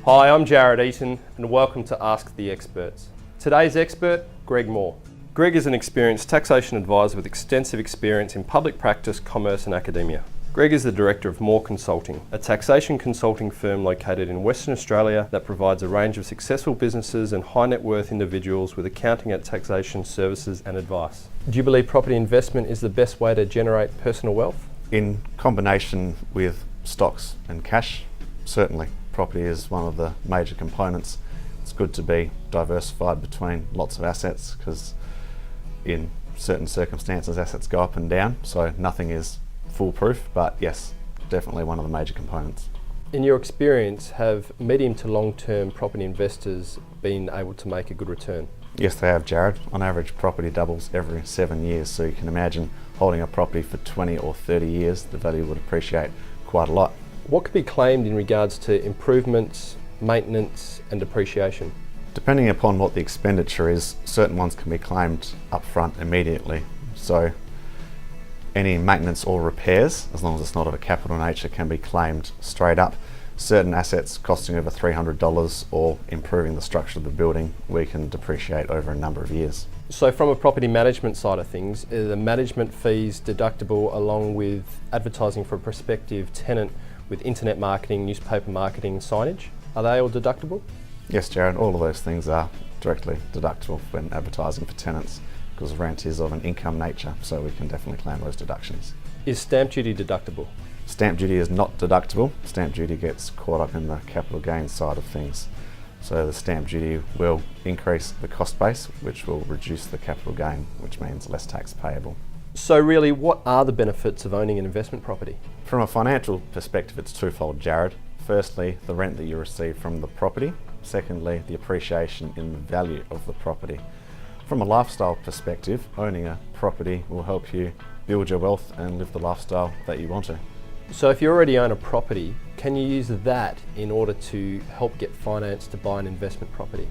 Hi, I'm Jarrad Eaton and welcome to Ask the Experts. Today's expert, Greg Mawer. Greg is an experienced taxation advisor with extensive experience in public practice, commerce and academia. Greg is the director of Mawer Consulting, a taxation consulting firm located in Western Australia that provides a range of successful businesses and high net worth individuals with accounting and taxation services and advice. Do you believe property investment is the best way to generate personal wealth? In combination with stocks and cash, certainly. Property is one of the major components. It's good to be diversified between lots of assets because in certain circumstances assets go up and down, so nothing is foolproof, but yes, definitely one of the major components. In your experience, have medium to long-term property investors been able to make a good return? Yes, they have, Jarrad. On average, property doubles every 7 years, so you can imagine holding a property for 20 or 30 years, the value would appreciate quite a lot. What could be claimed in regards to improvements, maintenance and depreciation? Depending upon what the expenditure is, certain ones can be claimed upfront immediately. So any maintenance or repairs, as long as it's not of a capital nature, can be claimed straight up. Certain assets costing over $300 or improving the structure of the building, we can depreciate over a number of years. So from a property management side of things, are the management fees deductible along with advertising for a prospective tenant with internet marketing, newspaper marketing, signage? Are they all deductible? Yes, Jarrad, all of those things are directly deductible when advertising for tenants because rent is of an income nature, so we can definitely claim those deductions. Is stamp duty deductible? Stamp duty is not deductible. Stamp duty gets caught up in the capital gains side of things. So the stamp duty will increase the cost base, which will reduce the capital gain, which means less tax payable. So really, what are the benefits of owning an investment property? From a financial perspective, it's twofold, Jarrad. Firstly, the rent that you receive from the property. Secondly, the appreciation in the value of the property. From a lifestyle perspective, owning a property will help you build your wealth and live the lifestyle that you want to. So if you already own a property, can you use that in order to help get finance to buy an investment property?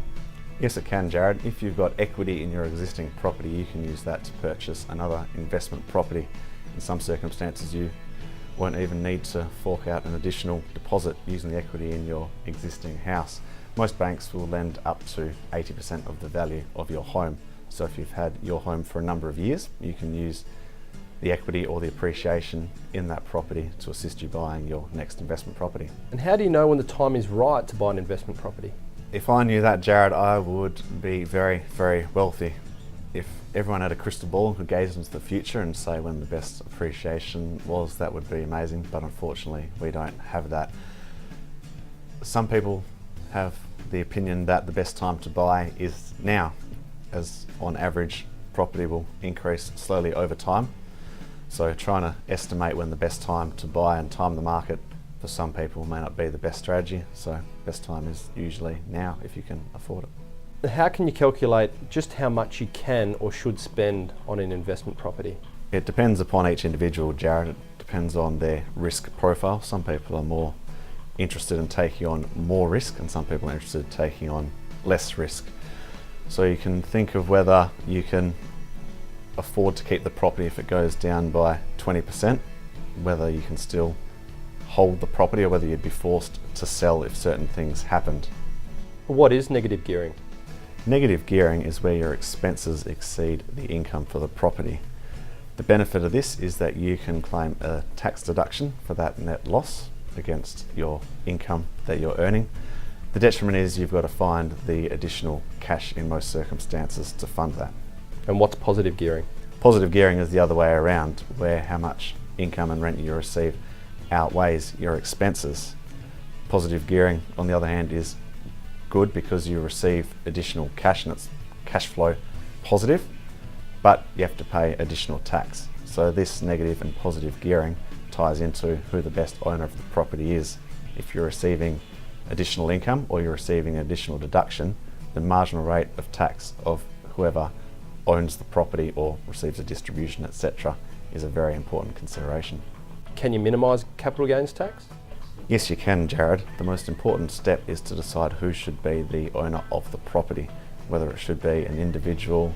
Yes, it can, Jarrad. If you've got equity in your existing property, you can use that to purchase another investment property. In some circumstances, you won't even need to fork out an additional deposit using the equity in your existing house. Most banks will lend up to 80% of the value of your home. So if you've had your home for a number of years, you can use the equity or the appreciation in that property to assist you buying your next investment property. And how do you know when the time is right to buy an investment property? If I knew that, Jarrad, I would be very, very wealthy. If everyone had a crystal ball and could gaze into the future and say when the best appreciation was, that would be amazing, but unfortunately we don't have that. Some people have the opinion that the best time to buy is now, as on average property will increase slowly over time. So trying to estimate when the best time to buy and time the market for some people may not be the best strategy, so best time is usually now if you can afford it. How can you calculate just how much you can or should spend on an investment property? It depends upon each individual, Jarrad. It depends on their risk profile. Some people are more interested in taking on more risk and some people are interested in taking on less risk. So you can think of whether you can afford to keep the property if it goes down by 20%, whether you can still hold the property or whether you'd be forced to sell if certain things happened. What is negative gearing? Negative gearing is where your expenses exceed the income for the property. The benefit of this is that you can claim a tax deduction for that net loss against your income that you're earning. The detriment is you've got to find the additional cash in most circumstances to fund that. And what's positive gearing? Positive gearing is the other way around, where how much income and rent you receive outweighs your expenses. Positive gearing, on the other hand, is good because you receive additional cash and it's cash flow positive, but you have to pay additional tax. So this negative and positive gearing ties into who the best owner of the property is. If you're receiving additional income or you're receiving an additional deduction, the marginal rate of tax of whoever owns the property or receives a distribution, etc., is a very important consideration. Can you minimise capital gains tax? Yes, you can, Jarrad. The most important step is to decide who should be the owner of the property, whether it should be an individual,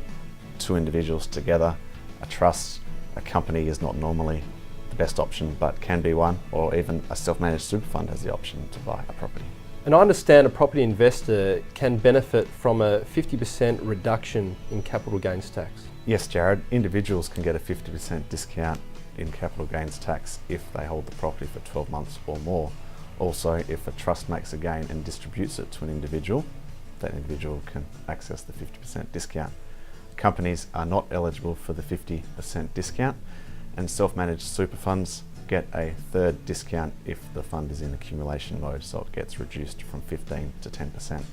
two individuals together, a trust, a company is not normally the best option but can be one, or even a self-managed super fund has the option to buy a property. And I understand a property investor can benefit from a 50% reduction in capital gains tax. Yes, Jarrad, individuals can get a 50% discount in capital gains tax if they hold the property for 12 months or more. Also, if a trust makes a gain and distributes it to an individual, that individual can access the 50% discount. Companies are not eligible for the 50% discount, and self-managed super funds get a third discount if the fund is in accumulation mode, so it gets reduced from 15 to 10%.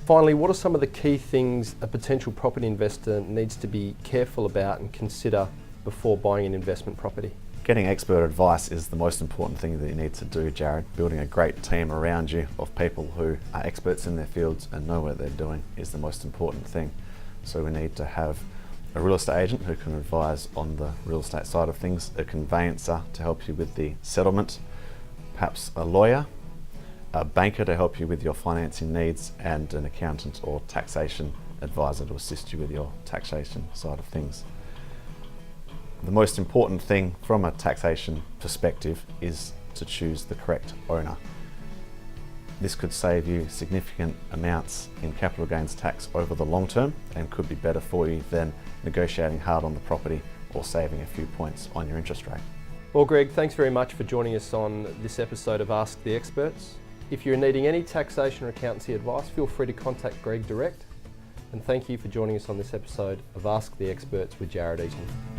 Finally, what are some of the key things a potential property investor needs to be careful about and consider before buying an investment property? Getting expert advice is the most important thing that you need to do, Jarrad. Building a great team around you of people who are experts in their fields and know what they're doing is the most important thing. So we need to have a real estate agent who can advise on the real estate side of things, a conveyancer to help you with the settlement, perhaps a lawyer, a banker to help you with your financing needs, and an accountant or taxation advisor to assist you with your taxation side of things. The most important thing from a taxation perspective is to choose the correct owner. This could save you significant amounts in capital gains tax over the long term and could be better for you than negotiating hard on the property or saving a few points on your interest rate. Well, Greg, thanks very much for joining us on this episode of Ask the Experts. If you're needing any taxation or accountancy advice, feel free to contact Greg direct. And thank you for joining us on this episode of Ask the Experts with Jarrad Eaton.